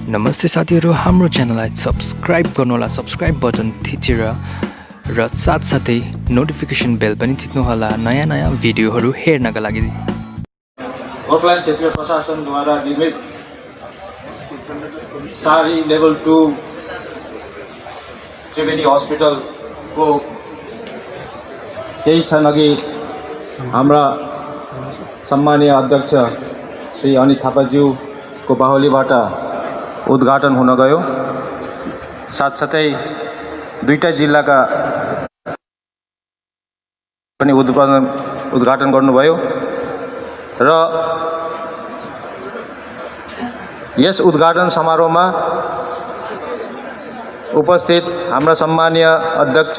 नमस्ते साथीहरु, हाम्रो च्यानललाई सब्स्क्राइब गर्नुहोला, सब्स्क्राइब बटन थिचेर र साथसाथै नोटिफिकेसन बेल पनि थिच्नुहोला नयाँ भिडियोहरू हेर्नका लागि। गोर्खाल्यान्ड क्षेत्रीय प्रशासनद्वारा निर्मित सारी लेभल 2 त्रिवेणी हस्पिटलको केही क्षण अघि हाम्रा सम्मानीय अध्यक्ष श्री अनित थापाज्यूको बाहुलीबाट उद्घाटन हुन गयो। साथसाथै दुईटा जिल्लाका पनि उद्घाटन गर्नुभयो र यस उद्घाटन समारोहमा उपस्थित हाम्रा सम्मानीय अध्यक्ष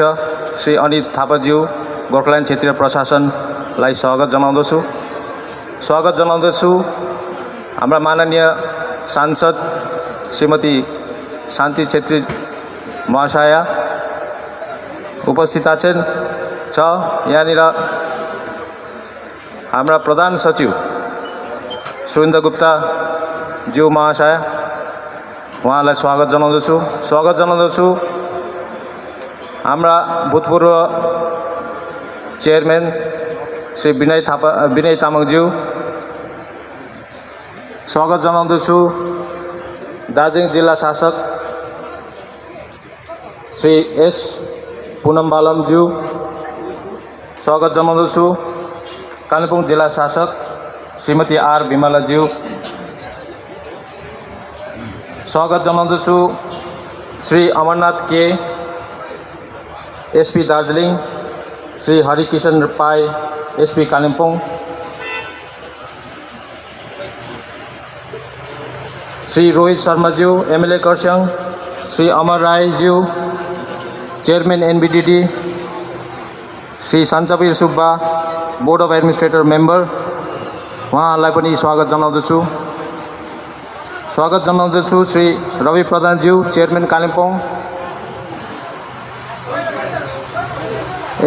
श्री अनित थापाज्यू गोर्खाल्यान्ड क्षेत्रीय प्रशासनलाई स्वागत जनाउँदछु। हाम्रा माननीय सांसद श्रीमती शान्ति छेत्री महाशया उपस्थित छ। यहाँनिर हाम्रा प्रधान सचिव सुरेन्द्र गुप्ता ज्यू महाशय, उहाँलाई स्वागत जनाउँदछु। हाम्रा भूतपूर्व चेयरमैन श्री विनय तामाङज्यू स्वागत जनाउँदछु। दार्जिलिङ जिल्ला शासक श्री एस पूनम बालमज्यू स्वागत जनाउँदछु। कालिम्पोङ जिल्ला शासक श्रीमती आर विमलाज्यू स्वागत जनाउँदछु। Shri Amarnath K SP Darjeeling, Shri Harikishan Pai SP Kalimpong, Shri Rohit शर्माज्यू एमएलए खरसाङ, श्री अमर रायज्यू chairman NBDD, Shri Sanchabir Subba board of administrator member, उहाँहरूलाई पनि स्वागत जनाउँदछु। श्री रवि प्रधानज्यू चेयरमैन कालिम्पोङ,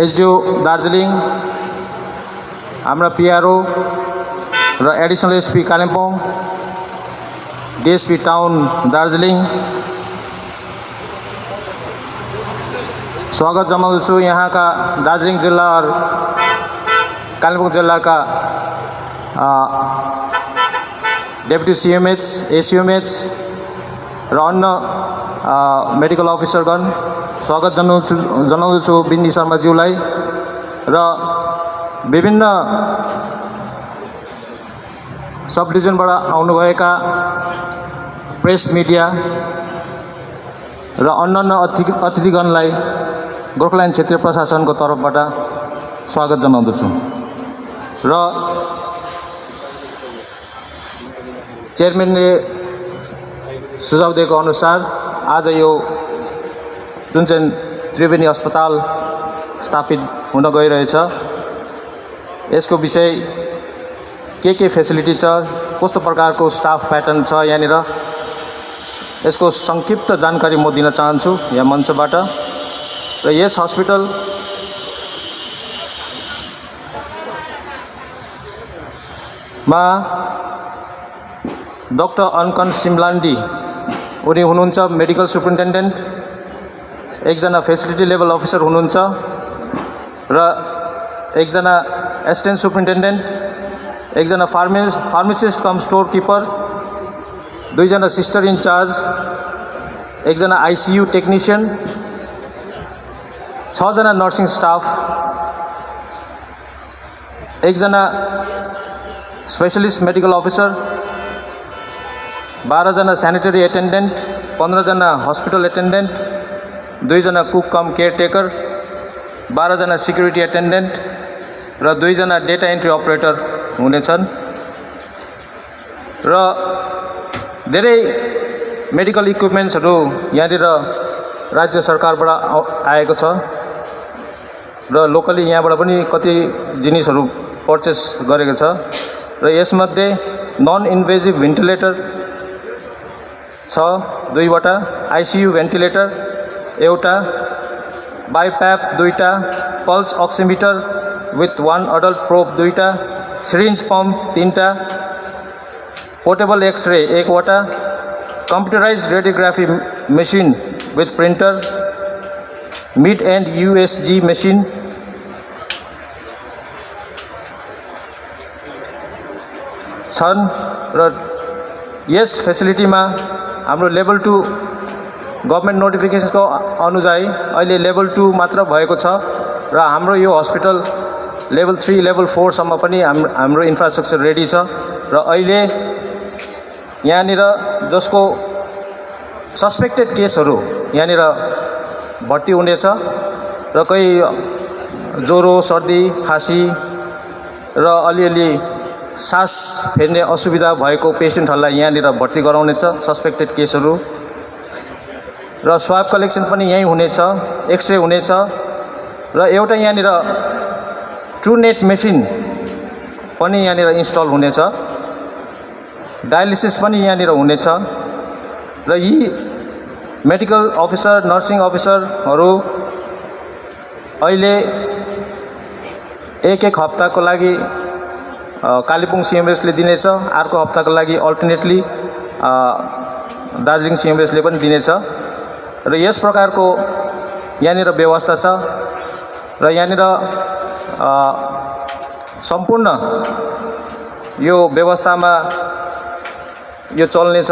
एसडिओ दार्जिलिङ, हाम्रा पिआरओ र additional SP Kalimpong, DSP town Darjeeling स्वागत जनाउँदछु। यहाँका दार्जिलिङ जिल्ला और कालिम्पोङ जिल्लाका डेप्युटी सीएमएच, एसीएमएच र अन्य मेडिकल अफिसरगण स्वागत जनाउँदछु बिन्नी शर्माज्यूलाई र विभिन्न सब डिभिजनबाट आउनुभएका प्रेस मिडिया र अन्य अतिथिगणलाई गोर्खाल्यान्ड क्षेत्रीय प्रशासनको तर्फबाट स्वागत जनाउँदछु र चेयरमैनले सुझाव दिएको अनुसार आज यो जुन चाहिँ त्रिवेणी अस्पताल स्थापित हुन गइरहेछ, यसको विषय के फेसिलिटी छ, कस्तो प्रकारको स्टाफ प्याटर्न छ, यहाँनिर यसको संक्षिप्त जानकारी म दिन चाहन्छु यहाँ मञ्चबाट। र यस हस्पिटल मा डाक्टर अनकन सिमलान्डी उनी हुनुहुन्छ मेडिकल सुपरिन्टेन्डेन्ट, एकजना फेसिलिटी लेभल अफिसर हुनुहुन्छ र एकजना एसिस्टेन्ट सुपरिन्टेन्डेन्ट, एकजना फार्मासिस्ट कम स्टोर किपर, दुईजना सिस्टर इन्चार्ज, एकजना आइसियू टेक्निशियन, 6 जना नर्सिङ स्टाफ, एकजना स्पेशलिस्ट मेडिकल अफिसर, 12 जना सैनिटरी एटेन्डेन्ट, 15 जना हस्पिटल एटेन्डेन्ट, 2 जना कुक कम केयरटेकर, 12 जना सिक्युरिटी एटेन्डेन्ट र 2 जना डेटा एन्ट्री अपरेटर हुनेछन् र धेरै मेडिकल इक्विपमेन्ट्सहरू यहाँनिर राज्य सरकारबाट आएको छ र लोकली यहाँबाट पनि कति जिनिसहरू पर्चेस गरेको छ र यसमध्ये नन इन्भेजिभ भेन्टिलेटर छ 2वटा, आइसियू भेन्टिलेटर एउटा, बाइप्याप 2टा, pulse oximeter with 1 adult probe 2टा, सिरिंज पंप 3टा, पोर्टेबल एक्सरे 1वटा, computerized radiography machine with printer, mid-end USG machine, छन् र यस फेसिलिटीमा हाम्रो लेभल 2 गभर्नमेन्ट नोटिफिकेसनको अनुसार अहिले लेभल 2 मात्र भएको छ र हाम्रो यो हस्पिटल लेभल 3 लेभल 4 सम्म पनि हाम्रो इन्फ्रास्ट्रक्चर रेडी छ र अहिले यहाँनिर जसको सस्पेक्टेड केसहरू यहाँनिर भर्ती हुनेछ र कोही ज्वरो सर्दी खासी र अलिअलि सास फेर्ने असुविधा भएको पेसेन्टहरूलाई यहाँनिर भर्ती गराउनेछ सस्पेक्टेड केसहरू र स्वाब कलेक्सन पनि यहीँ हुनेछ एक्सरे हुनेछ र एउटा यहाँनिर ट्रुनेट मेसिन पनि यहाँनिर इन्स्टल हुनेछ डायलिसिस पनि यहाँनिर हुनेछ र यी मेडिकल अफिसर नर्सिङ अफिसरहरू अहिले एक हप्ताको लागि कालिम्पोङ सीएमएसले दिनेछ अर्को हप्ताको लागि अल्टरनेटली दार्जिलिङ सीएमएसले पनि दिनेछ र यस प्रकारको यहाँनिर व्यवस्था छ र यहाँनिर सम्पूर्ण यो व्यवस्थामा यो चल्नेछ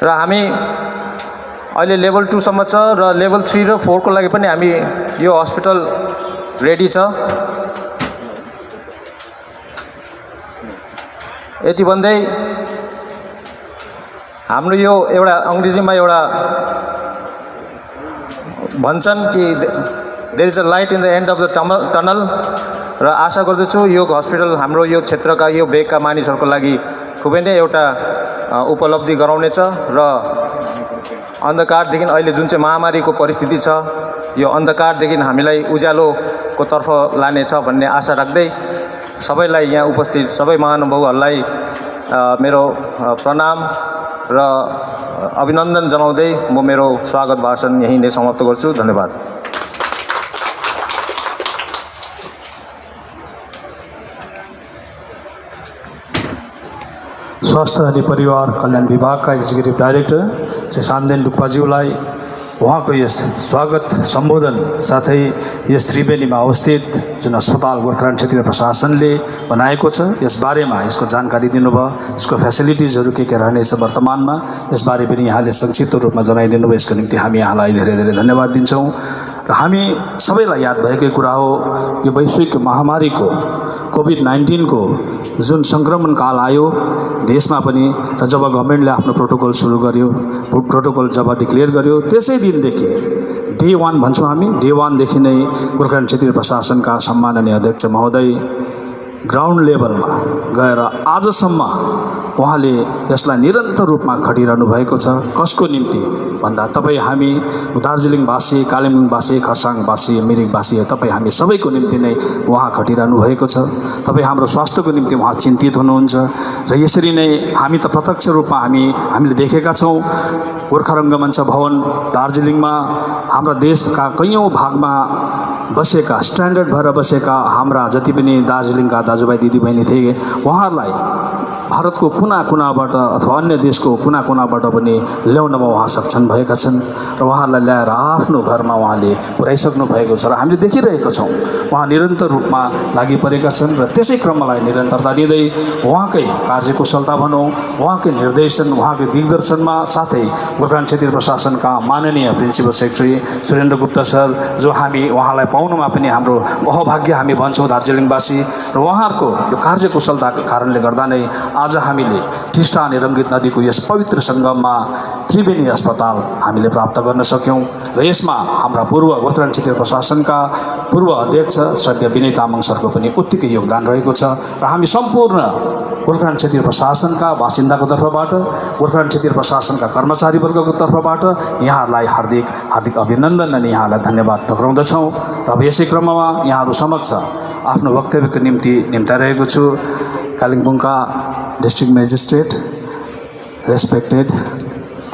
र हामी अहिले लेभल 2 सम्म छ र लेभल 3 र 4 को लागि पनि हामी यो हस्पिटल रेडी छ। यति भन्दै हाम्रो यो एउटा अंग्रेजीमा एउटा भन्छन् कि there is a light in the end of the tunnel र आशा गर्दछु यो हस्पिटल हाम्रो यो क्षेत्रका यो भेगका मानिसहरूको लागि खुबै नै एउटा उपलब्धि गराउनेछ र अन्धकारदेखि अहिले जुन चाहिँ महामारीको परिस्थिति छ यो अन्धकारदेखि हामीलाई उज्यालोको तर्फ लानेछ भन्ने आशा राख्दै सबैलाई यहाँ उपस्थित सबै महानुभावहरूलाई मेरो प्रणाम र अभिनन्दन जनाउँदै म मेरो स्वागत भाषण यही नै समाप्त गर्छु। धन्यवाद। स्वास्थ्य अनि परिवार कल्याण विभागका एक्जिक्युटिभ डाइरेक्टर श्री सान्देन डुक्पाज्यूलाई उहाँको यस स्वागत सम्बोधन साथै यस त्रिवेणीमा अवस्थित जुन अस्पताल गोर्खाल्यान्ड क्षेत्रीय प्रशासनले बनाएको छ यस बारेमा यसको जानकारी दिनुभयो, यसको फेसिलिटिजहरू के रहनेछ वर्तमानमा यसबारे पनि यहाँले संक्षिप्त रूपमा जनाइदिनु भयो। यसको निम्ति हामी यहाँलाई धेरै धेरै धन्यवाद दिन्छौँ र हामी सबैलाई याद भएकै कुरा हो यो वैश्विक महामारीको कोभिड-19 को जुन संक्रमण काल आयो देशमा पनि र जब गभर्नमेन्टले आफ्नो प्रोटोकल सुरु गर्यो, प्रोटोकल जब डिक्लेयर गर्यो त्यसै दिनदेखि डे 1 भन्छौँ हामी, डे 1 देखि नै गोर्खाल्यान्ड क्षेत्रीय प्रशासनका सम्माननीय अध्यक्ष महोदय ग्राउन्ड लेभलमा गएर आजसम्म उहाँले यसलाई निरन्तर रूपमा खटिरहनु भएको छ। कसको निम्ति भन्दा तपाईँ हामी दार्जिलिङवासी, कालिम्पोङवासी, खरसाङवासी, मिरिकवासी तपाईँ हामी सबैको निम्ति नै उहाँ खटिरहनु भएको छ। तपाईँ हाम्रो स्वास्थ्यको निम्ति उहाँ चिन्तित हुनुहुन्छ र यसरी नै हामी त प्रत्यक्ष रूपमा हामीले देखेका छौँ। गोर्खा रङ्गमञ्च भवन दार्जिलिङमा हाम्रा देशका कैयौँ भागमा बसेका स्ट्यान्डर्ड भएर बसेका हाम्रा जति पनि दार्जिलिङका दाजुभाइ दिदीबहिनी थिए उहाँहरूलाई भारतको कुना कुनाबाट अथवा अन्य देशको कुना कुनाबाट पनि ल्याउनमा उहाँ सक्षम भएका छन् र उहाँहरूलाई ल्याएर आफ्नो घरमा उहाँले पुर्याइसक्नु भएको छ र हामीले देखिरहेका छौँ उहाँ निरन्तर रूपमा लागि परेका छन् र त्यसै क्रमलाई निरन्तरता दिँदै उहाँकै कार्यकुशलता भनौँ, उहाँकै निर्देशन, उहाँकै दिग्दर्शनमा साथै गोर्खाल्यान्ड क्षेत्रीय प्रशासनका माननीय principal secretary Surendra Gupta sir जो हामी उहाँलाई पाउनुमा पनि हाम्रो अहभाग्य हामी भन्छौँ दार्जिलिङवासी र उहाँहरूको यो कार्यकुशलताको कारणले गर्दा नै आज हामीले टिस्टा अनि रङ्गित नदीको यस पवित्र सङ्गममा त्रिवेणी अस्पताल हामीले प्राप्त गर्न सक्यौँ र यसमा हाम्रा पूर्व गोर्खाल्यान्ड क्षेत्रीय प्रशासनका पूर्व अध्यक्ष श्रद्धेय विनय तामाङ सरको पनि उत्तिकै योगदान रहेको छ र हामी सम्पूर्ण गोर्खाल्यान्ड क्षेत्रीय प्रशासनका बासिन्दाको तर्फबाट गोर्खाल्यान्ड क्षेत्रीय प्रशासनका कर्मचारीवर्गको तर्फबाट यहाँहरूलाई हार्दिक हार्दिक अभिनन्दन अनि यहाँलाई धन्यवाद टक्राउँदछौँ र अब यसै क्रममा यहाँहरू समक्ष आफ्नो वक्तव्यको निम्ति निम्ताइरहेको छु कालिम्पोङका district magistrate respected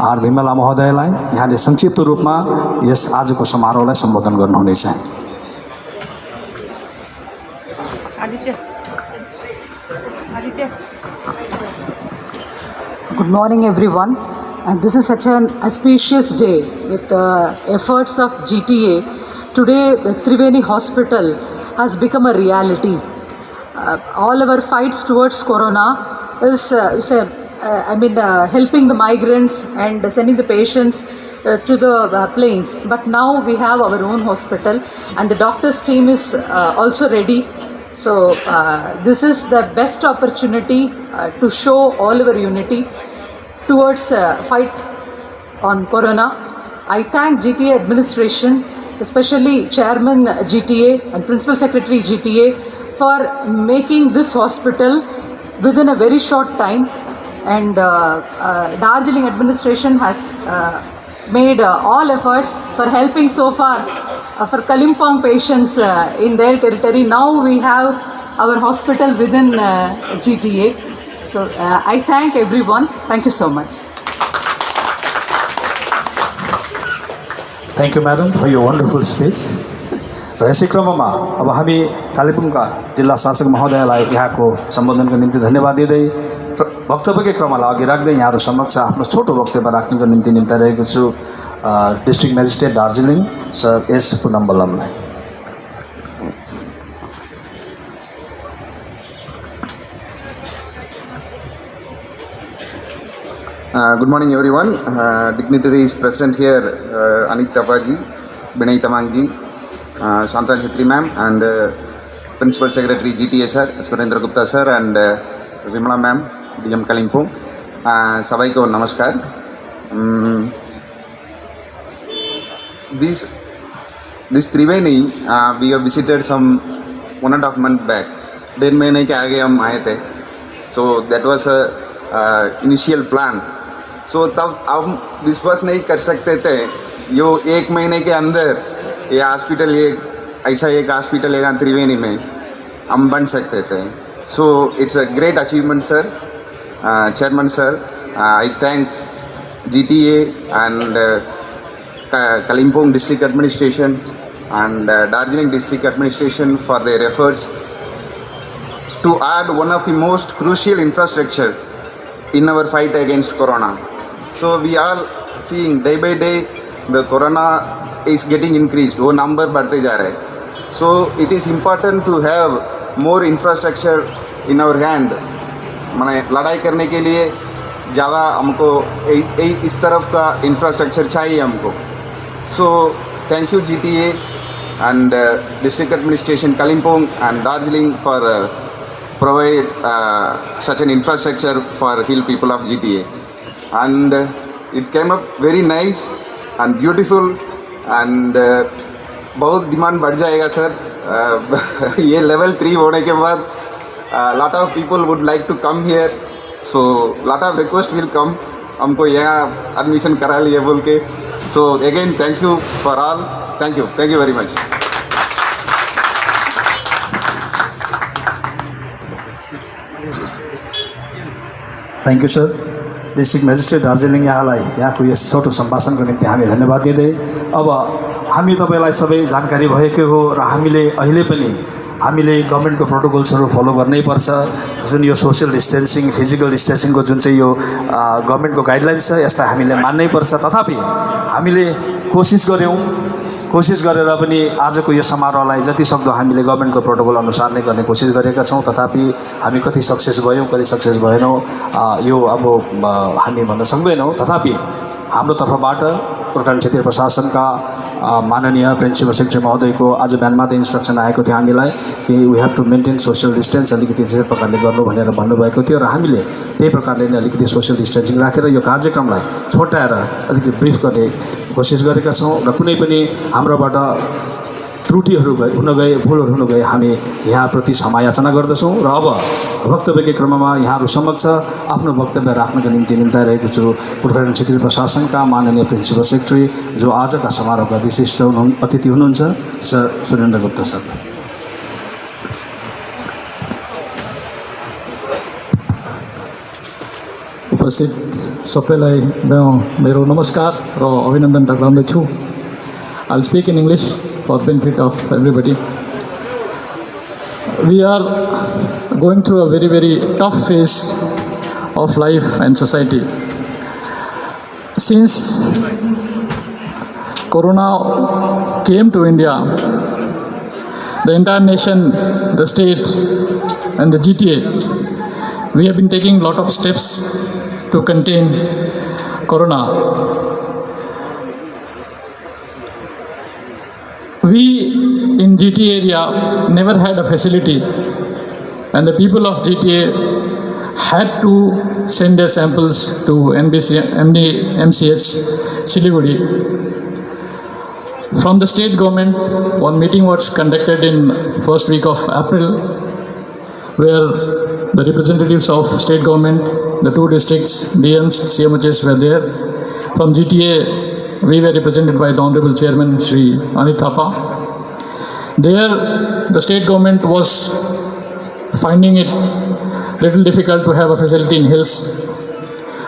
R Vimala महोदयलाई यहाँले संक्षिप्त रूपमा यस आजको समारोहलाई सम्बोधन गर्नुहुनेछ। Good morning, everyone. And this is such an auspicious day with the efforts of GTA. Today, the Triveni Hospital has become a reality. All our fights towards Corona is helping the migrants and sending the patients to the planes. But now we have our own hospital, and the doctors' team is also ready. So this is the best opportunity to show all our unity towards fight on Corona. I thank GTA administration, especially Chairman GTA and Principal Secretary GTA, for making this hospital within a very short time. And Darjeeling administration has made all efforts for helping so far for Kalimpong patients in their territory. Now we have our hospital within GTA. So I thank everyone. Thank you so much. Thank you, madam, for your wonderful speech. र यसै क्रममा अब हामी कालेबुङका जिल्ला शासक महोदयलाई यहाँको सम्बोधनको निम्ति धन्यवाद दिँदै वक्तव्यकै क्रमलाई अघि राख्दै यहाँहरू समक्ष आफ्नो छोटो वक्तव्य राख्नको निम्ति निम्ताइरहेको छु district magistrate Darjeeling sir S पुनम्बलमलाई। Good morning, everyone. Dignitaries present here, Anik Tapaji, Binay Tamangji, Shantan Chitri ma'am, and Principal Secretary GTA sir, Surendra Gupta sir, and Vimala ma'am, DM Kalimpong. Sabai ko namaskar. This Triveni, we have visited some 1.5 months back. 1.5 महीने के आगे हम आए थे. So that was a initial plan. So तब हम विश्वास नहीं कर सकते थे यो 1 महीने के अंदर ये हॉस्पिटल ऐसा एक हॉस्पिटल है त्रिवेणी में हम बन सकते थे. So it's a great achievement, sir. Chairman sir, I thank GTA and Kalimpong district administration and Darjeeling district administration for their efforts to add one of the most crucial infrastructure in our fight against Corona. So we are seeing day by day the Corona is getting increased. वो number बढ़ते जा रहे हैं. So it is important to have more infrastructure in our hand. माने लड़ाई करने के लिए ज़्यादा हमको इस तरफ का infrastructure चाहिए हमको. So thank you GTA and district administration Kalimpong and Darjeeling for provide such an infrastructure for hill people of GTA. And it came up very nice and beautiful and बहुत डिमांड बढ़ जाएगा sir. ये level 3 होने के बाद lot of people would like to come here, so lot of request will come हमको यहाँ admission करा लिए बोल के. So again thank you for all. Thank you very much. Thank you sir. District magistrate Darjeeling यहाँलाई यहाँको यस छोटो सम्भाषणको निम्ति हामी धन्यवाद दिँदै अब हामी तपाईँलाई सबै जानकारी भएकै हो र हामीले अहिले पनि हामीले गभर्मेन्टको प्रोटोकल्सहरू फलो गर्नै पर्छ. जुन यो सोसियल डिस्टेन्सिङ फिजिकल डिस्टेन्सिङको जुन चाहिँ यो गभर्मेन्टको गाइडलाइन्स छ यसलाई हामीले मान्नै पर्छ. तथापि हामीले कोसिस गरेर पनि आजको यो समारोहलाई जति सक्दो हामीले गभर्मेन्टको प्रोटोकल अनुसार नै गर्ने कोसिस गरेका छौँ. तथापि हामी कति सक्सेस भयौँ कति सक्सेस भएनौँ यो अब हामी भन्न सक्दैनौँ. तथापि हाम्रो तर्फबाट गोर्खाल्यान्ड क्षेत्रीय प्रशासनका माननीय प्रिन्सिपल सेक्रेटरी महोदयको आज बिहान मात्रै इन्स्ट्रक्सन आएको थियो हामीलाई कि we have to maintain social distance अलिकति त्यसै प्रकारले गर्नु भनेर भन्नुभएको थियो र हामीले त्यही प्रकारले नै अलिकति सोसियल डिस्टेन्सिङ राखेर यो कार्यक्रमलाई छोटाएर अलिकति ब्रिफ गर्ने कोसिस गरेका छौँ र कुनै पनि हाम्रोबाट त्रुटिहरू हुन गए भुलहरू हुन गए हामी यहाँप्रति क्षमा याचना गर्दछौँ. र अब वक्तव्यकै क्रममा यहाँहरू समक्ष आफ्नो वक्तव्य राख्नको निम्ति निम्ताइरहेको छु गोर्खाल्यान्ड क्षेत्रीय प्रशासनका माननीय प्रिन्सिपल सेक्रेटरी जो आजका समारोहका विशिष्ट अतिथि हुनुहुन्छ सर सुरेन्द्र गुप्ता सर. उपस्थित सबैलाई मेरो नमस्कार र अभिनन्दन टक्राउँदैछु. I'll speak in English for benefit of everybody. We are going through a very, very tough phase of life and society. Since Corona came to India, the entire nation, the state and the GTA, we have been taking a lot of steps to contain Corona. We in GTA area never had a facility, and the people of GTA had to send their samples to MCH Siliguri. From the state government, one meeting was conducted in first week of April, where the representatives of state government, the two districts, DMs, CMHs were there. From GTA, we were represented by the Honorable Chairman Shri Anit Thapa. There, the state government was finding it little difficult to have a facility in hills.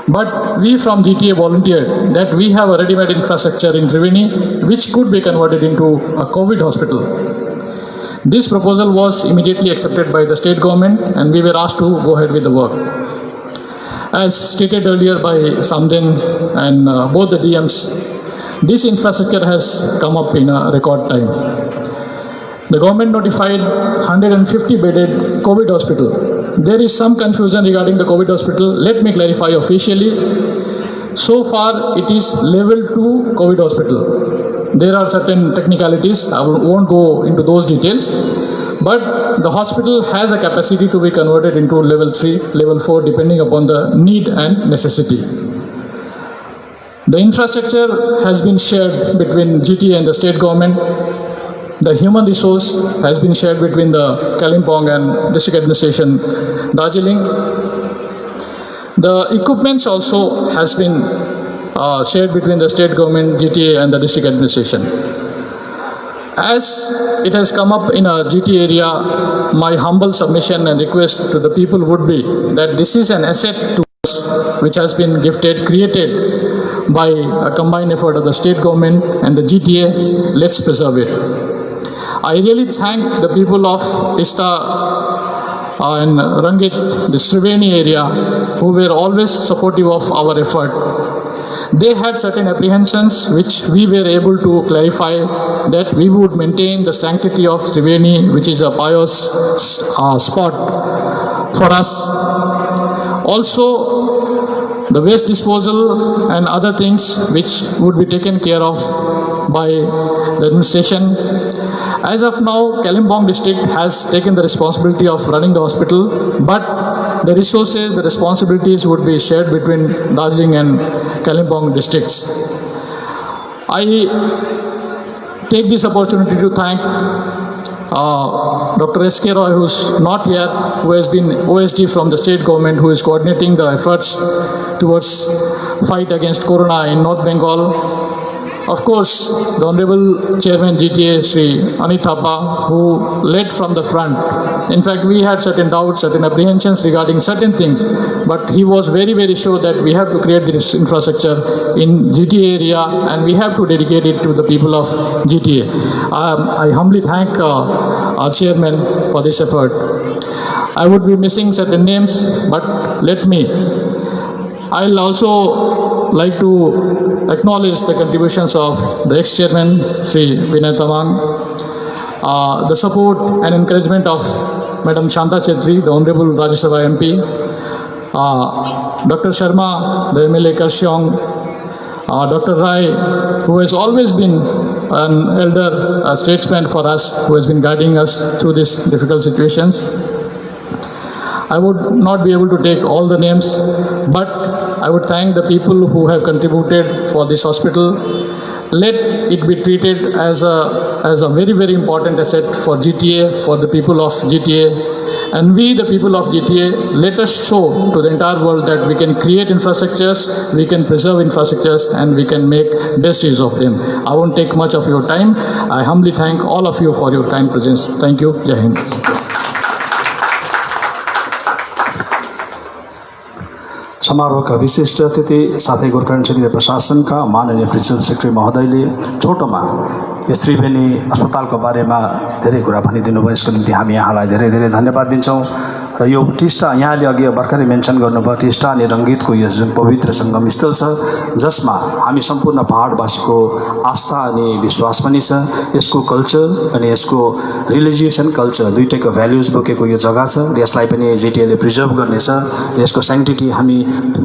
But we from GTA volunteered that we have a ready-made infrastructure in Triveni which could be converted into a COVID hospital. This proposal was immediately accepted by the state government and we were asked to go ahead with the work. As stated earlier by Samden and both the DMs, this infrastructure has come up in a record time. The government notified 150 bedded COVID hospital. There is some confusion regarding the COVID hospital. Let me clarify officially. So far, it is level 2 COVID hospital. There are certain technicalities. I won't go into those details. But the hospital has a capacity to be converted into level 3, level 4, depending upon the need and necessity. The infrastructure has been shared between GTA and the state government. The human resource has been shared between the Kalimpong and district administration Darjeeling. The equipments also has been shared between the state government, GTA and the district administration. As it has come up in a GTA area, my humble submission and request to the people would be that this is an asset to us which has been gifted, created by a combined effort of the state government and the GTA. Let's preserve it. I really thank the people of Tista and Rangit, the Triveni area, who were always supportive of our effort. They had certain apprehensions which we were able to clarify that we would maintain the sanctity of Triveni, which is a pious spot for us. Also, the waste disposal and other things which would be taken care of by the administration. As of now, Kalimpong district has taken the responsibility of running the hospital, but the resources, the responsibilities would be shared between Darjeeling and Kalimpong districts. I take this opportunity to thank Dr. S.K. Roy, who's not here, who has been OSD from the state government, who is coordinating the efforts towards fight against Corona in North Bengal. Of course, the Honorable Chairman GTA, Shri Anit Thapa, who led from the front. In fact, we had certain doubts, certain apprehensions regarding certain things, but he was very, very sure that we have to create this infrastructure in GTA area and we have to dedicate it to the people of GTA. I humbly thank our chairman for this effort. I would be missing certain names, but let me. I'll also like to acknowledge the contributions of the ex-chairman, Sri Vinay Tamang, the support and encouragement of Madam Shanta Chetri, the Honorable Rajya Sabha MP, Dr. Sharma, the MLA Karshiong, Dr. Rai, who has always been an elder, a statesman for us, who has been guiding us through these difficult situations. I would not be able to take all the names, but I would thank the people who have contributed for this hospital. Let it be treated as a very, very important asset for GTA, for the people of GTA. And we, the people of GTA, let us show to the entire world that we can create infrastructures, we can preserve infrastructures, and we can make best use of them. I won't take much of your time. I humbly thank all of you for your kind presence. Thank you. Jai Hind. समारोहका विशिष्ट अतिथि साथै गोर्खाल्यान्ड क्षेत्रीय प्रशासनका माननीय principal secretary महोदयले छोटोमा यस त्रिवेणी अस्पतालको बारेमा धेरै कुरा भनिदिनु भयो। यसको निम्ति हामी यहाँलाई धेरै धेरै धन्यवाद दिन्छौँ र यो टिस्टा यहाँले अघि भर्खरै मेन्सन गर्नुभयो टिस्टा अनि रङ्गीतको यस जुन पवित्र सङ्गम स्थल छ जसमा हामी सम्पूर्ण पहाडवासीको आस्था अनि विश्वास पनि छ यसको कल्चर अनि यसको रिलिजियसन कल्चर दुईटैको भ्याल्युज बोकेको यो जग्गा छ र यसलाई पनि जिटिएले प्रिजर्भ गर्नेछ र यसको स्याङ्क्टिटी हामी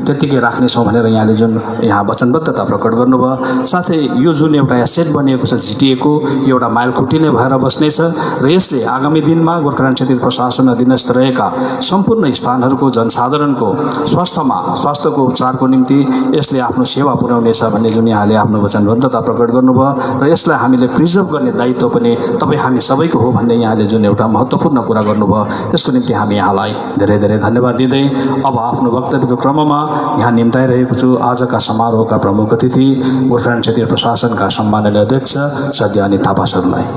त्यत्तिकै राख्नेछौँ भनेर यहाँले जुन यहाँ वचनबद्धता प्रकट गर्नुभयो साथै यो जुन एउटा एसेट बनिएको छ जिटिएको यो एउटा माइलखुट्टी नै भएर बस्नेछ र यसले आगामी दिनमा गोर्खाल्यान्ड क्षेत्रीय प्रशासन अधीनस्थ रहेका सम्पूर्ण स्थानहरूको जनसाधारणको स्वास्थ्यको उपचारको निम्ति यसले आफ्नो सेवा पुर्याउनेछ भन्ने जुन यहाँले आफ्नो वचनबद्धता प्रकट गर्नुभयो र यसलाई हामीले प्रिजर्भ गर्ने दायित्व पनि तपाईँ हामी सबैको हो भन्ने यहाँले जुन एउटा महत्त्वपूर्ण कुरा गर्नुभयो त्यसको निम्ति हामी यहाँलाई धेरै धेरै धन्यवाद दिँदै अब आफ्नो वक्तव्यको क्रममा यहाँ निम्ताइरहेको छु आजका समारोहका प्रमुख अतिथि गोर्खाल्यान्ड क्षेत्रीय प्रशासनका सम्माननीय अध्यक्ष श्रद्धेय अनित थापा सरलाई।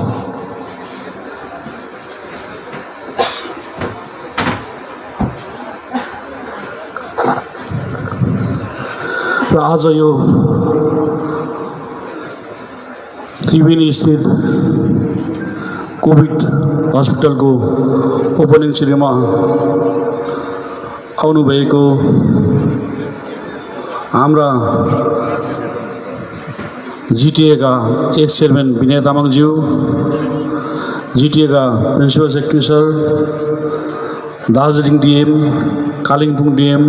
र आज यो त्रिवेणी स्थित कोभिड हस्पिटलको ओपनिङ सिरिमा आउनुभएको हाम्रा जिटिएका एक्स चेयरम्यान विनय तामाङज्यू जिटिएका principal secretary sir Darjeeling DM Kalimpong DM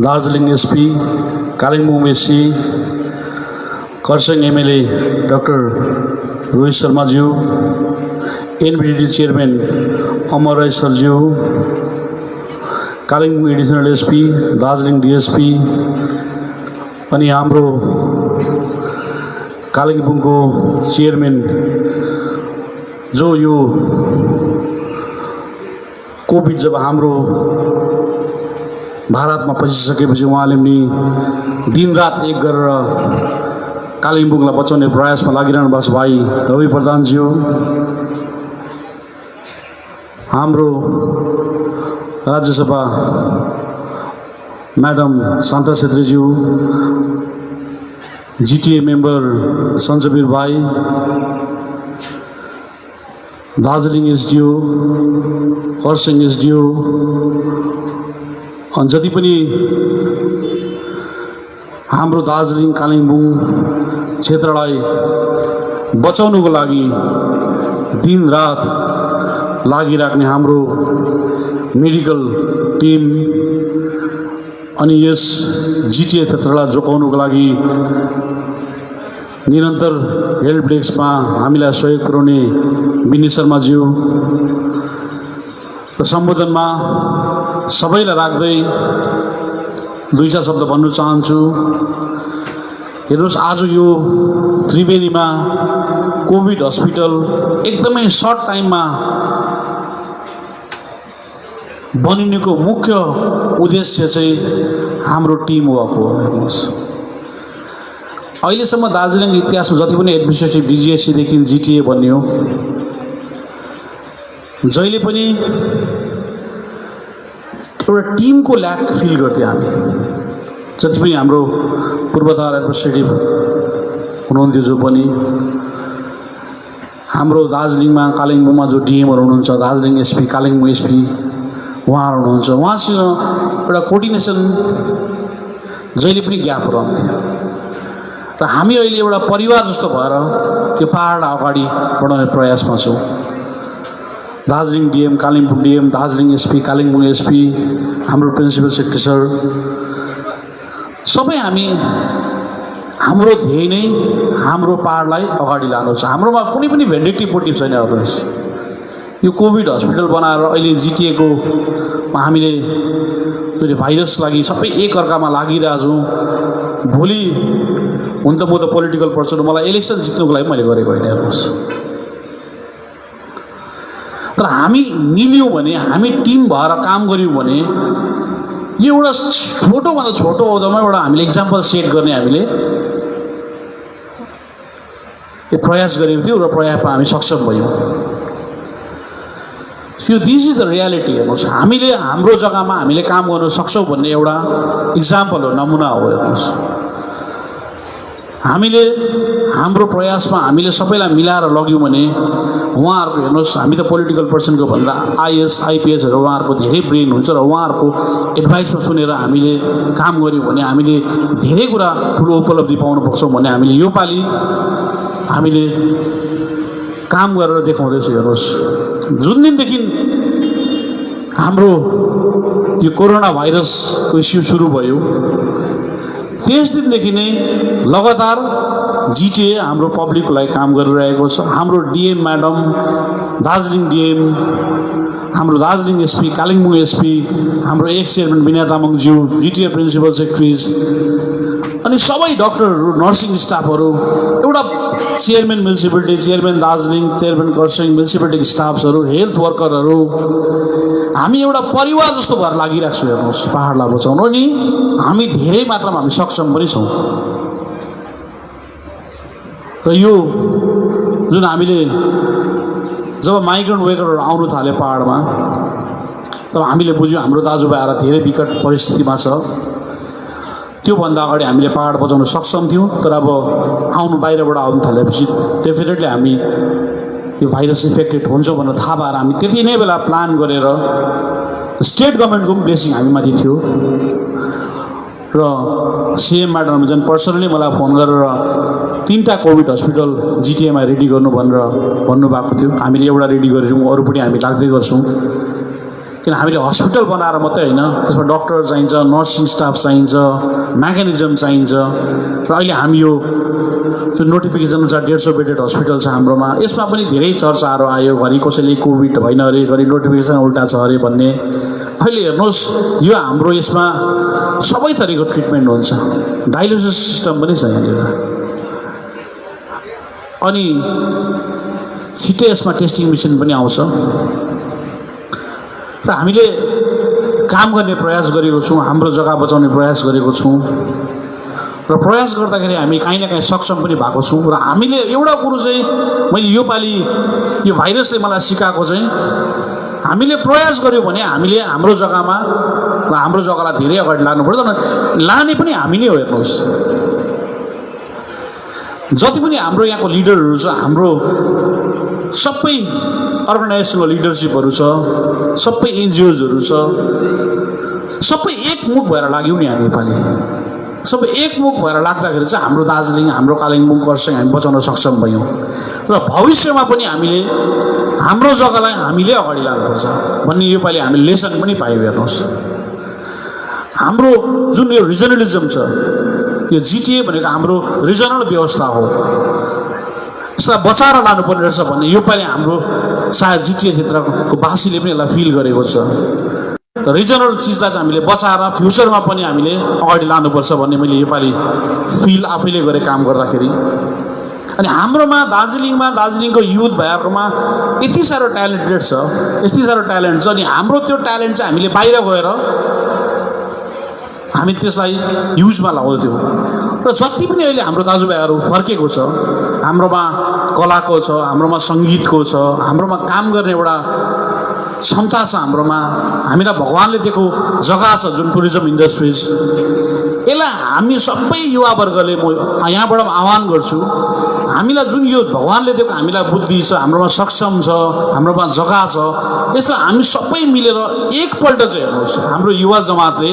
Darjeeling SP Kalimpong SC Kurseong MLA doctor Rohit शर्माज्यू एनबिडिटी चेयरम्यान अमर राई सरज्यू Kalimpong additional SP Darjeeling DSP अनि हाम्रो कालिम्पोङको चेयरम्यान जो यो कोभिड जब हाम्रो भारतमा पसिसकेपछि उहाँले पनि दिनरात एक गरेर कालिम्पोङलाई बचाउने प्रयासमा लागिरहनु भएको छ भाइ रवि प्रधानज्यू हाम्रो राज्यसभा म्याडम शान्ता छेत्रीज्यू जिटिए मेम्बर सञ्चवीर भाइ दार्जिलिङ एसडिओ खरसाङ एसडिओ अनि जति पनि हाम्रो दार्जिलिङ कालिम्पोङ क्षेत्रलाई बचाउनुको लागि दिनरात लागिराख्ने हाम्रो मेडिकल टिम अनि यस जिटिए क्षेत्रलाई जोगाउनुको लागि निरन्तर हेल्प डेस्कमा हामीलाई सहयोग पुर्याउने विनय शर्माज्यू र सम्बोधनमा सबैलाई राख्दै दुई चार शब्द भन्नु चाहन्छु। हेर्नुहोस् आज यो त्रिवेणीमा कोभिड हस्पिटल एकदमै सर्ट टाइममा बनिनुको मुख्य उद्देश्य चाहिँ हाम्रो टिम वर्क हो। हेर्नुहोस् अहिलेसम्म दार्जिलिङ इतिहासमा जति पनि एडमिनिस्ट्रेटिभ डिजिएससीदेखि जिटिए बन्यो जहिले पनि एउटा टिमको ल्याक फिल गर्थ्यौँ हामी। जति पनि हाम्रो पूर्वधार एडमिनिस्ट्रेटिभ हुनुहुन्थ्यो जो पनि हाम्रो दार्जिलिङमा कालिम्पोङमा जो डिएमहरू हुनुहुन्छ दार्जिलिङ एसपी कालिम्पोङ एसपी उहाँहरू हुनुहुन्छ उहाँसँग एउटा कोअर्डिनेसन जहिले पनि ग्याप रहन्थ्यो र हामी अहिले एउटा परिवार जस्तो भएर यो पहाडलाई अगाडि बढाउने प्रयासमा छौँ। Darjeeling DM Kalimpong DM Darjeeling SP Kalimpong SP हाम्रो प्रिन्सिपल सेक्रेटरी सर सबै हामी हाम्रो ध्येय नै हाम्रो पहाडलाई अगाडि लानु छ। हाम्रोमा कुनै पनि भेन्डेटिभ मोटिभ छैन। हेर्नुहोस् यो कोभिड हस्पिटल बनाएर अहिले जिटिएको हामीले त्यो भाइरस लागि सबै एकअर्कामा लागिरहेछौँ। भोलि हुन त म त पोलिटिकल पर्सन मलाई इलेक्सन जित्नुको लागि मैले गरेको होइन। हेर्नुहोस् तर हामी मिल्यौँ भने हामी टिम भएर काम गऱ्यौँ भने यो एउटा छोटोभन्दा छोटो अवधिमा एउटा हामीले इक्जाम्पल सेट गर्ने हामीले यो प्रयास गरेको थियौँ र प्रयासमा हामी सक्षम भयौँ। यो दिस इज द रियालिटी। हेर्नुहोस् हामीले हाम्रो जग्गामा हामीले काम गर्न सक्छौँ भन्ने एउटा इक्जाम्पल हो नमुना हो। हेर्नुहोस् हामीले हाम्रो प्रयासमा हामीले सबैलाई मिलाएर लग्यौँ भने उहाँहरूको हेर्नुहोस्, हामी त पोलिटिकल पर्सनको भन्दा आइएस आइपिएसहरू उहाँहरूको धेरै ब्रेन हुन्छ र उहाँहरूको एडभाइसमा सुनेर हामीले काम गऱ्यौँ भने हामीले धेरै कुरा ठुलो उपलब्धि पाउन सक्छौँ भन्ने हामीले योपालि हामीले काम गरेर देखाउँदैछौँ। हेर्नुहोस्, जुन दिनदेखि हाम्रो यो कोरोना भाइरसको इस्यु सुरु भयो त्यस दिनदेखि नै लगातार जिटिए हाम्रो पब्लिकको लागि काम गरिरहेको छ। हाम्रो डिएम म्याडम, दार्जिलिङ डिएम, हाम्रो दार्जिलिङ एसपी, कालिम्पोङ एसपी, हाम्रो एक्स चेयरम्यान विनय तामाङज्यू, जिटिए प्रिन्सिपल सेक्रेटरिज अनि सबै डक्टरहरू, नर्सिङ स्टाफहरू, एउटा chairman municipality, chairman Darjeeling, chairman Kurseong, municipality स्टाफ्सहरू, हेल्थ वर्करहरू, हामी एउटा परिवार जस्तो भएर लागिरहेको छौँ। हेर्नुहोस्, पाहाडलाई बचाउनु नि हामी धेरै मात्रामा हामी सक्षम पनि छौँ। र यो जुन हामीले जब माइग्रेन्ट वर्करहरू आउनु थाले पाहाडमा तब हामीले बुझ्यौँ हाम्रो दाजुभाइहरू धेरै विकट परिस्थितिमा छ। त्योभन्दा अगाडि हामीले पाहाड बचाउन सक्षम थियौँ, तर अब आउनु बाहिरबाट आउनु थालेपछि डेफिनेटली हामी यो भाइरस इफेक्टेड हुन्छौँ भनेर थाहा पाएर हामी त्यति नै बेला प्लान गरेर स्टेट गभर्मेन्टको पनि ब्लेसिङ हामीमाथि थियो र सिएम म्याडमले झन् पर्सनली मलाई फोन गरेर 3टा कोभिड हस्पिटल जिटिएमा रेडी गर्नु भनेर भन्नुभएको थियो। हामीले एउटा रेडी गरेछौँ, अरू पनि हामी लाग्दै गर्छौँ। किन हामीले हस्पिटल बनाएर मात्रै होइन, त्यसमा डक्टर चाहिन्छ, नर्सिङ स्टाफ चाहिन्छ, मेकानिजम चाहिन्छ। र अहिले हामी यो जुन नोटिफिकेसन छ 150 बेडेड हस्पिटल छ हाम्रोमा, यसमा पनि धेरै चर्चाहरू आयो। घरि कसैले कोभिड होइन अरे, घरि नोटिफिकेसन उल्टा छ अरे भन्ने। अहिले हेर्नुहोस्, यो हाम्रो यसमा सबै थरीको ट्रिटमेन्ट हुन्छ, डायलिसिस सिस्टम पनि छ यहाँनिर, अनि छिट्टै यसमा टेस्टिङ मेसिन पनि आउँछ। र हामीले काम गर्ने प्रयास गरेको छौँ, हाम्रो जग्गा बचाउने प्रयास गरेको छौँ र प्रयास गर्दाखेरि हामी काहीँ न काहीँ सक्षम पनि भएको छौँ। र हामीले एउटा कुरो चाहिँ मैले योपालि यो भाइरसले मलाई सिकाएको चाहिँ हामीले प्रयास गऱ्यौँ भने हामीले हाम्रो जग्गामा र हाम्रो जग्गालाई धेरै अगाडि लानुपर्छ। लाने पनि हामी नै हो। हेर्नुहोस्, जति पनि हाम्रो यहाँको लिडरहरू छ, हाम्रो सबै अर्गनाइजेसनको लिडरसिपहरू छ, सबै एनजिओजहरू छ, सबै एकमुख भएर लाग्यौँ नि हामी नेपाली। सबै एकमुख भएर लाग्दाखेरि चाहिँ हाम्रो दार्जिलिङ, हाम्रो कालिम्पोङ, खरसाङ हामी बचाउन सक्षम भयौँ। र भविष्यमा पनि हामीले हाम्रो जग्गालाई हामीले अगाडि लानुपर्छ भन्ने योपालि हामीले लेसन पनि पायौँ। हेर्नुहोस्, हाम्रो जुन यो रिजनलिजम छ, यो जिटिए भनेको हाम्रो रिजनल व्यवस्था हो, यसलाई बचाएर लानुपर्ने रहेछ भन्ने योपालि हाम्रो सायद जिटिए क्षेत्रको वासीले पनि यसलाई फिल गरेको छ। रिजनल चिजलाई चाहिँ हामीले बचाएर फ्युचरमा पनि हामीले अगाडि लानुपर्छ भन्ने मैले योपालि फिल आफैले गरेँ काम गर्दाखेरि। अनि हाम्रोमा दार्जिलिङको युथ भाइहरूकोमा यति साह्रो ट्यालेन्टेड छ, यति साह्रो ट्यालेन्ट छ। अनि हाम्रो त्यो ट्यालेन्ट चाहिँ हामीले बाहिर गएर हामी त्यसलाई युजमा लगाउँथ्यौँ। र जति पनि अहिले हाम्रो दाजुभाइहरू फर्केको छ, हाम्रोमा कलाको छ, हाम्रोमा सङ्गीतको छ, हाम्रोमा काम गर्ने एउटा क्षमता छ, हाम्रोमा हामीलाई भगवान्ले दिएको जग्गा छ जुन टुरिज्म इन्डस्ट्रिज, यसलाई हामी सबै युवावर्गले म यहाँबाट आह्वान गर्छु, हामीलाई जुन यो भगवान्ले दिएको हामीलाई बुद्धि छ, हाम्रोमा सक्षम छ, हाम्रोमा जग्गा छ, यसलाई हामी सबै मिलेर एकपल्ट चाहिँ हेर्नुहोस्, हाम्रो युवा जमातले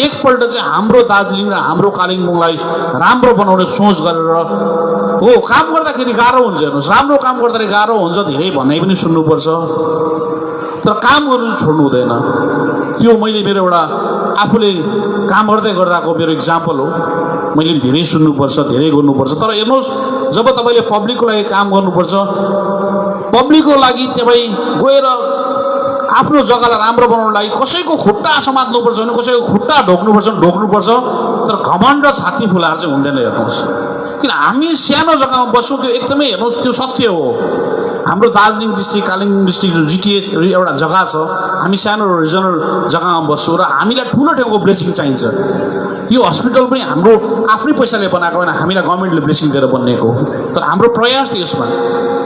एकपल्ट चाहिँ हाम्रो दार्जिलिङ र हाम्रो कालिम्पोङलाई राम्रो बनाउने सोच गरेर हो काम गर्दाखेरि गाह्रो हुन्छ। हेर्नुहोस्, राम्रो काम गर्दाखेरि गाह्रो हुन्छ, धेरै भनाइ पनि सुन्नुपर्छ, तर काम गर्नु छोड्नु हुँदैन। त्यो मैले मेरो एउटा आफूले काम गर्दै गर्दाको मेरो इक्जाम्पल हो। मैले धेरै सुन्नुपर्छ, धेरै गर्नुपर्छ, तर हेर्नुहोस्, जब तपाईँले पब्लिकको लागि काम गर्नुपर्छ, पब्लिकको लागि तपाईँ गएर आफ्नो जग्गालाई राम्रो बनाउनको लागि कसैको खुट्टा समात्नुपर्छ भने कसैको खुट्टा ढोक्नुपर्छ भने ढोक्नुपर्छ, तर घमण्ड र छाती फुलाएर चाहिँ हुँदैन। हेर्नुहोस्, किन हामी सानो जग्गामा बस्छौँ, त्यो एकदमै हेर्नुहोस् त्यो सत्य हो। हाम्रो दार्जिलिङ डिस्ट्रिक्ट, कालिम्पोङ डिस्ट्रिक्ट जो जिटिए एउटा जग्गा छ, हामी सानो रिजनल जग्गामा बस्छौँ र हामीलाई ठुलो ठाउँको ब्लेसिङ चाहिन्छ। यो हस्पिटल पनि हाम्रो आफ्नै पैसाले बनाएको होइन, हामीलाई गभर्मेन्टले ब्लेसिङ दिएर बनिएको हो, तर हाम्रो प्रयास त यसमा।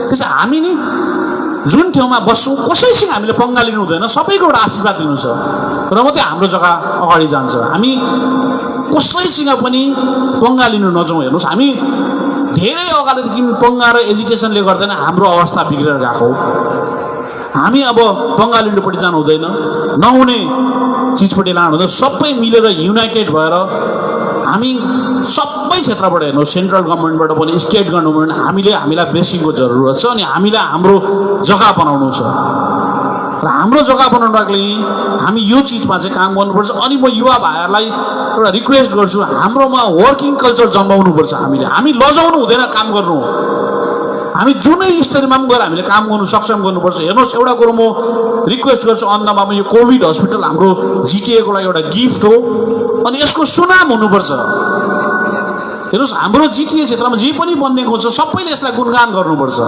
त्यसै हामी नि जुन ठाउँमा बस्छौँ कसैसँग हामीले पंगा लिनु हुँदैन, सबैको एउटा आशीर्वाद दिनु छ र मात्रै हाम्रो जग्गा अगाडि जान्छ। हामी कसैसँग पनि पंगा लिनु नजाउँ। हेर्नुहोस् हामी धेरै अगाडिदेखि पंगा र एजुकेसनले गर्दा नै हाम्रो अवस्था बिग्रेर गएको हो। हामी अब पंगा लिनुपट्टि जानु हुँदैन, नहुने चिजपट्टि लानु हुँदैन। सबै मिलेर युनाइटेड भएर हामी सबै क्षेत्रबाट हेर्नु, सेन्ट्रल गभर्मेन्टबाट पनि स्टेट गभर्मेन्ट हामीलाई ब्लेसिङको जरुरत छ अनि हामीलाई हाम्रो जग्गा बनाउनु छ र हाम्रो जग्गा बनाउनको लागि हामी यो चिजमा चाहिँ काम गर्नुपर्छ। अनि म युवा भाइहरूलाई एउटा रिक्वेस्ट गर्छु, हाम्रोमा वर्किङ कल्चर जन्माउनुपर्छ। हामी लजाउनु हुँदैन काम गर्नु, हामी जुनै स्तरमा पनि गएर हामीले काम गर्नु सक्षम गर्नुपर्छ। हेर्नुहोस् एउटा कुरो म रिक्वेस्ट गर्छु, अन्तमा यो कोभिड हस्पिटल हाम्रो जिटिएको लागि एउटा गिफ्ट हो अनि यसको सुनाम हुनुपर्छ। हेर्नुहोस् हाम्रो जिटिए क्षेत्रमा जे पनि बनिएको छ सबैले यसलाई गुणगान गर्नुपर्छ।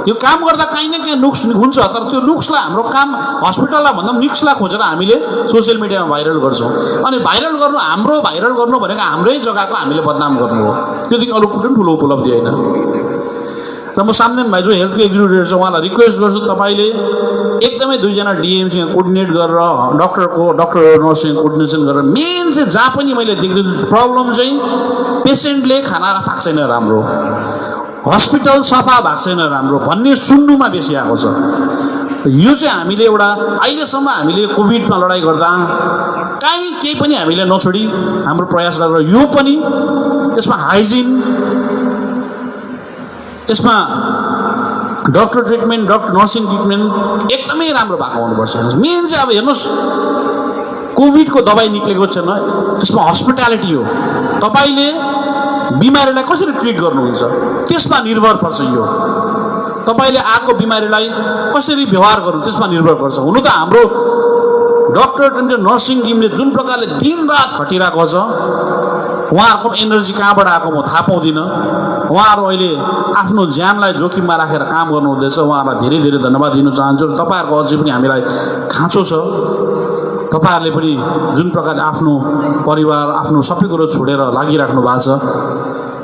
यो काम गर्दा काहीँ न काहीँ नुक्स हुन्छ, तर त्यो नुक्सलाई हाम्रो काम हस्पिटललाई भन्दा नुक्सलाई खोजेर हामीले सोसियल मिडियामा भाइरल गर्छौँ। अनि भाइरल गर्नु भनेको हाम्रै जग्गाको हामीले बदनाम गर्नु हो, त्योदेखि अरू कुनै ठुलो उपलब्धि होइन। र म सामदेन भाइ जो हेल्थको एक्जिक्युटिभ छ उहाँलाई रिक्वेस्ट गर्छु, तपाईँले एकदमै 2 जना डिएमसँग कोर्डिनेट गरेर डक्टर नर्ससँग कोर्डिनेसन गरेर मेन चाहिँ जहाँ पनि मैले देख्दैछु प्रब्लम चाहिँ पेसेन्टले खाना पाएको छैन राम्रो, हस्पिटल सफा भएको छैन राम्रो भन्ने सुन्नुमा बेसी आएको छ। यो चाहिँ हामीले एउटा अहिलेसम्म हामीले कोभिडमा लडाइँ गर्दा केही पनि हामीले नछोडी हाम्रो प्रयास गरेर यो पनि यसमा हाइजिन, यसमा डक्टर ट्रिटमेन्ट, नर्सिङ ट्रिटमेन्ट एकदमै राम्रो भएको हुनुपर्छ। मेन चाहिँ अब हेर्नुहोस् कोभिडको दबाई निक्लेको छैन, यसमा हस्पिटालिटी हो। तपाईँले बिमारीलाई कसरी ट्रिट गर्नुहुन्छ त्यसमा निर्भर पर्छ। यो तपाईँले आएको बिमारीलाई कसरी व्यवहार गर्नु त्यसमा निर्भर पर्छ। हुनु त हाम्रो डक्टर नर्सिङ टिमले जुन प्रकारले दिनरात खटिरहेको छ उहाँहरूको एनर्जी कहाँबाट आएको म थाहा पाउँदिनँ। उहाँहरू अहिले आफ्नो ज्यानलाई जोखिममा राखेर काम गर्नुहुँदैछ, उहाँहरूलाई धेरै धेरै धन्यवाद दिन चाहन्छु। र तपाईँहरूको अझै पनि हामीलाई खाँचो छ, तपाईँहरूले पनि जुन प्रकारले आफ्नो परिवार आफ्नो सबै कुरो छोडेर लागिराख्नु भएको छ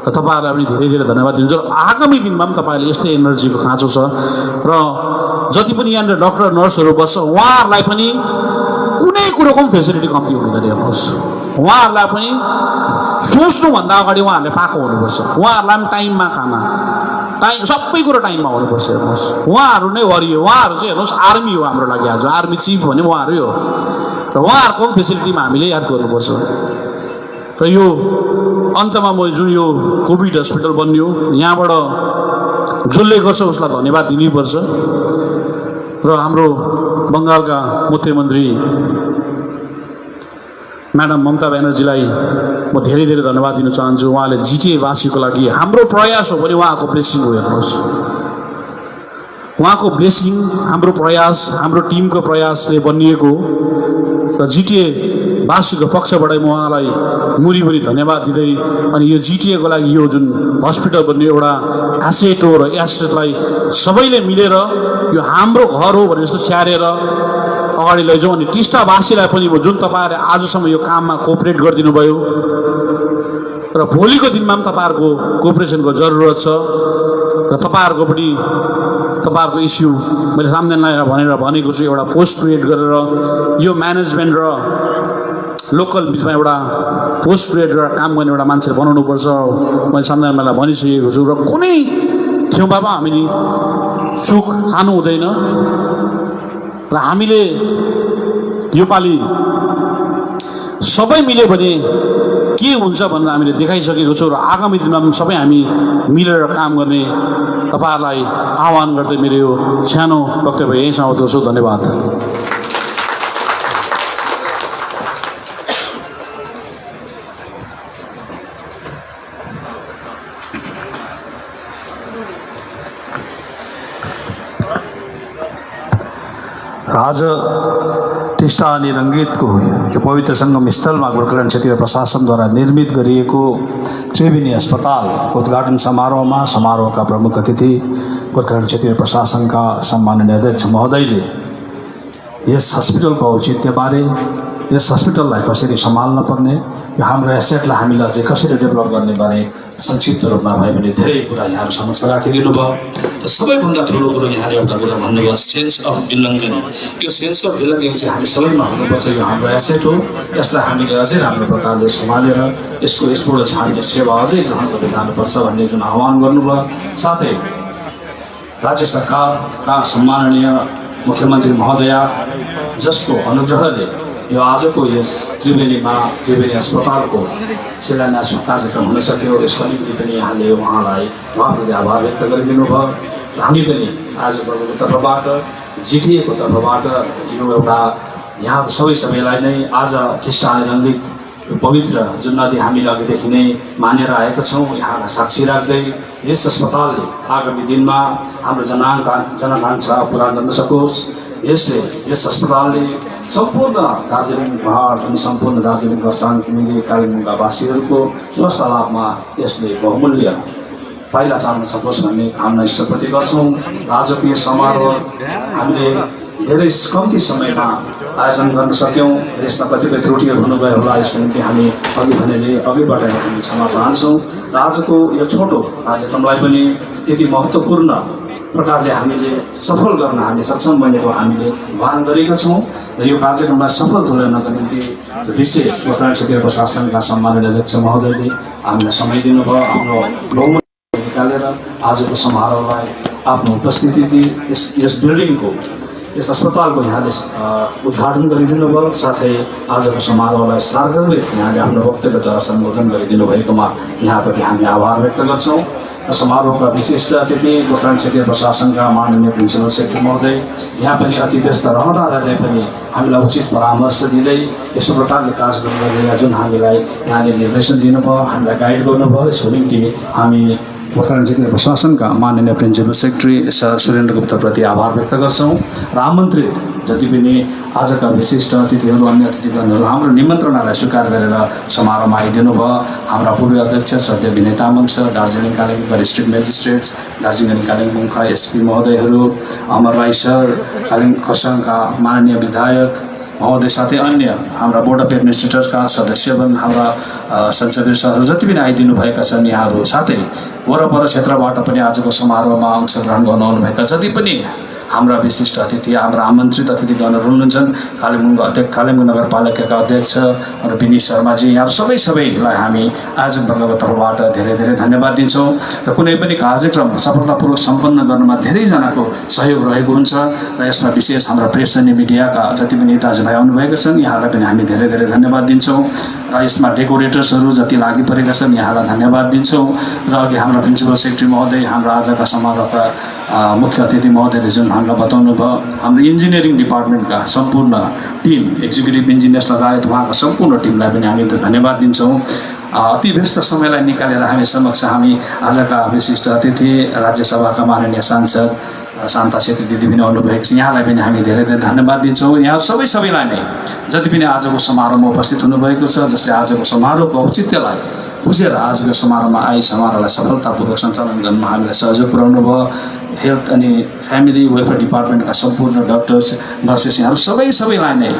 र तपाईँहरूलाई पनि धेरै धेरै धन्यवाद दिन्छु। र आगामी दिनमा पनि तपाईँहरूले यस्तै एनर्जीको खाँचो छ र जति पनि यहाँनिर डक्टर नर्सहरू बस्छ उहाँहरूलाई पनि कुनै कुरोको पनि फेसिलिटी कम्ती हुँदैन। हेर्नुहोस् उहाँहरूलाई पनि सोच्नुभन्दा अगाडि उहाँहरूले पाएको हुनुपर्छ, उहाँहरूलाई पनि टाइममा खाना सबै कुरो टाइममा हुनुपर्छ। हेर्नुहोस् उहाँहरू नै वरियो, उहाँहरू चाहिँ हेर्नुहोस् आर्मी हो हाम्रो लागि, आज आर्मी चिफ भने उहाँहरू हो र उहाँहरूको पनि फेसिलिटीमा हामीले याद गर्नुपर्छ। र यो अन्तमा म जुन यो कोभिड हस्पिटल बन्यो यहाँबाट जसले गर्छ उसलाई धन्यवाद दिनुपर्छ र हाम्रो बङ्गालका मुख्यमन्त्री म्याडम ममता ब्यानर्जीलाई म धेरै धेरै धन्यवाद दिन चाहन्छु। उहाँले जिटिएवासीको लागि हाम्रो प्रयास हो भने उहाँको ब्लेसिङ हो। हेर्नुहोस् उहाँको ब्लेसिङ हाम्रो प्रयास, हाम्रो टिमको प्रयासले बनिएको र जिटिएवासीको पक्षबाटै म उहाँलाई मुरी धन्यवाद दिँदै अनि यो जिटिएको लागि यो जुन हस्पिटल बन्ने एउटा एसेट हो र एसेटलाई सबैले मिलेर यो हाम्रो घर हो भने जस्तो स्याहारेर अगाडि लैजाउँ। अनि टिस्टावासीलाई पनि म जुन तपाईँहरूले आजसम्म यो काममा कोअपरेट गरिदिनु भयो र भोलिको दिनमा पनि तपाईँहरूको कोअपरेसनको जरुरत छ र तपाईँहरूको पनि तपाईँहरूको इस्यु मैले सामदेनलाई भनेको छु, एउटा पोस्ट क्रिएट गरेर यो म्यानेजमेन्ट र लोकल बिचमा एउटा पोस्ट क्रिएट गरेर काम गर्ने एउटा मान्छे बनाउनुपर्छ। मैले सामदेनलाई भनिसकेको छु र कुनै ठाउँमा पनि हामीले चुक खानु हुँदैन र हामीले योपालि सबै मिल्यो भने के हुन्छ भनेर हामीले देखाइसकेको छौँ र आगामी दिनमा पनि सबै हामी मिलेर काम गर्ने तपाईँहरूलाई आह्वान गर्दै मेरो यो सानो वक्तव्य यहीँ समाप्त गर्छु। धन्यवाद। आज टिस्टा अनि रङ्गीतको यो पवित्र सङ्गम स्थलमा गोर्खाल्यान्ड क्षेत्रीय प्रशासनद्वारा निर्मित गरिएको त्रिवेणी अस्पताल उद्घाटन समारोहका प्रमुख अतिथि गोर्खाल्यान्ड क्षेत्रीय प्रशासनका सम्माननीय अध्यक्ष महोदयले यस हस्पिटलको औचित्यबारे यस हस्पिटललाई कसरी सम्हाल्न पर्ने, यो हाम्रो एसेटलाई हामीले अझै कसरी डेभलप गर्ने बारे संक्षिप्त रूपमा भए पनि धेरै कुरा यहाँहरू समक्ष राखिदिनु भयो। र सबैभन्दा ठुलो कुरो यहाँले एउटा कुरा भन्नुभयो, सेन्स अफ बिलोङ्गिङ। यो सेन्स अफ बिलोङ्गिङ चाहिँ हामी सबैमा हुनुपर्छ। यो हाम्रो एसेट हो, यसलाई हामीले अझै राम्रो प्रकारले सम्हालेर यसबाट चाहिँ हामीले सेवा अझै ग्रहण गर्दै जानुपर्छ भन्ने जुन आह्वान गर्नुभयो। साथै राज्य सरकारका सम्माननीय मुख्यमन्त्री महोदया जसको अनुग्रहले यो आजको यस त्रिवेणी अस्पतालको शिलान्यास कार्यक्रम हुन सक्यो, यसको निम्ति पनि यहाँले उहाँप्रति आभार व्यक्त गरिदिनु भयो। हामी पनि आज प्रभुको तर्फबाट, जिटिएको तर्फबाट यो एउटा यहाँ सबैलाई नै आज ख्रिस्टान रङ्गित पवित्र जुन नदी हामीले अघिदेखि नै मानेर आएका छौँ, यहाँलाई साक्षी राख्दै यस अस्पतालले आगामी दिनमा हाम्रो जनआकाङ्क्षा पुरा गर्न सकोस्। यस अस्पतालले सम्पूर्ण दार्जिलिङ पहाड अनि सम्पूर्ण दार्जिलिङ खरसाङ मिली कालिम्पोङका वासीहरूको स्वास्थ्य लाभमा यसले बहुमूल्य पाइला चाल्न सकोस् भन्ने कामना ईश्वरप्रति गर्छौँ। आजको यो समारोह हामीले धेरै कम्ती समयमा आयोजन गर्न सक्यौँ। यसमा कतिपय त्रुटिहरू हुनुभयो होला, यसको निम्ति हामी अघिबाट हामी क्षमा चाहन्छौँ। र आजको यो छोटो कार्यक्रमलाई पनि यति महत्त्वपूर्ण प्रकारले हामीले सफल गर्न हामी सक्षम बनेको हामीले आह्वान गरेका छौँ। र यो कार्यक्रमलाई सफल तुल्याउनको निम्ति विशेष गोकर्ण क्षेत्रीय प्रशासनका सम्माननीय अध्यक्ष महोदयले हामीलाई समय दिनुभयो, आफ्नो बहुमूल्य निकालेर आजको समारोहलाई आफ्नो उपस्थिति दिई यस बिल्डिङको, यस अस्पतालको यहाँले उद्घाटन गरिदिनु भयो। साथै आजको समारोहलाई सार्वजनिक यहाँले आफ्नो वक्तव्यद्वारा सम्बोधन गरिदिनु भएकोमा यहाँप्रति हामी आभार व्यक्त गर्छौँ। र समारोहका विशिष्ट अतिथि गोकर्ण क्षेत्रीय प्रशासनका माननीय प्रिन्सिपल सेक्रेटरी महोदय यहाँ पनि अति व्यस्त रहँदै पनि हामीलाई उचित परामर्श दिँदै यस्तो प्रकारले कार्यक्रम गरेर जुन हामीलाई यहाँले निर्देशन दिनुभयो, हामीलाई गाइड गर्नुभयो, यसको निम्ति हामी गोकर्ण क्षेत्रीय प्रशासनका माननीय प्रिन्सिपल सेक्रेटरी सर सुरेन्द्र गुप्ताप्रति आभार व्यक्त गर्छौँ। र आमन्त्रित जति पनि आजका विशिष्ट अतिथिहरू, अन्य अतिथिगणहरू हाम्रो निमन्त्रणालाई स्वीकार गरेर समारोहमा आइदिनु भयो। हाम्रा पूर्व अध्यक्ष श्रद्धेय विनय तामाङ सर, दार्जिलिङ कालिम्पोङका डिस्ट्रिक्ट मेजिस्ट्रेट्स, दार्जिलिङ कालिम्पोङका एसपी महोदयहरू, अमर राई सर, कालिम्पोङ खरसाङका माननीय विधायक महोदय, साथै अन्य हाम्रा बोर्ड अफ एडमिनिस्ट्रेटरका सदस्यगण, हाम्रा संसदीय सरहरू जति पनि आइदिनु भएका छन् यहाँहरू, साथै वरपर क्षेत्रबाट पनि आजको समारोहमा अंशग्रहण गर्न आउनुभएका जति पनि हाम्रा विशिष्ट अतिथि, हाम्रा आमन्त्रित अतिथिगणहरू हुनुहुन्छ, कालिम्पोङ नगरपालिकाका अध्यक्ष र विनी शर्माजी, यहाँहरू सबैलाई हामी आयोजक वर्गको तर्फबाट धेरै धेरै धन्यवाद दिन्छौँ। र कुनै पनि कार्यक्रम सफलतापूर्वक सम्पन्न गर्नमा धेरैजनाको सहयोग रहेको हुन्छ र यसमा विशेष हाम्रा प्रेस अनि मिडियाका जति पनि दाजुभाइ आउनुभएका छन् यहाँलाई पनि हामी धेरै धेरै धन्यवाद दिन्छौँ। र यसमा डेकोरेटर्सहरू जति लागि परेका छन् यहाँलाई धन्यवाद दिन्छौँ। र अघि हाम्रा प्रिन्सिपल सेक्रेटरी महोदय, हाम्रो आजका समारोहका मुख्य अतिथि महोदयले जुन हामीलाई बताउनु भयो, हाम्रो इन्जिनियरिङ डिपार्टमेन्टका सम्पूर्ण टिम, एक्जिक्युटिभ इन्जिनियर्स लगायत उहाँका सम्पूर्ण टिमलाई पनि हामी धन्यवाद दिन्छौँ। अति व्यस्त समयलाई निकालेर हामी समक्ष हामी आजका विशिष्ट अतिथि राज्यसभाका माननीय सांसद शान्ता छेत्री दिदी पनि आउनुभएको छ, यहाँलाई पनि हामी धेरै धेरै धन्यवाद दिन्छौँ। यहाँ सबैलाई नै जति पनि आजको समारोहमा उपस्थित हुनुभएको छ, जसले आजको समारोहको औचित्यलाई बुझेर आजको समारोहमा समारोहलाई सफलतापूर्वक सञ्चालन गर्नमा हामीलाई सहयोग पुर्याउनु भयो। हेल्थ अनि फ्यामिली वेलफेयर डिपार्टमेन्टका सम्पूर्ण डक्टर्स, नर्सेस, यहाँहरू सबैलाई नै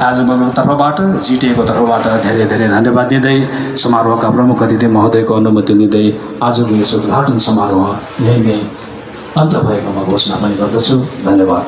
आयोजकको तर्फबाट, जिटिएको तर्फबाट धेरै धेरै धन्यवाद दिँदै समारोहका प्रमुख अतिथि महोदयको अनुमति लिँदै आजको यस उद्घाटन समारोह यही नै अन्त भएकोमा घोषणा पनि गर्दछु। धन्यवाद।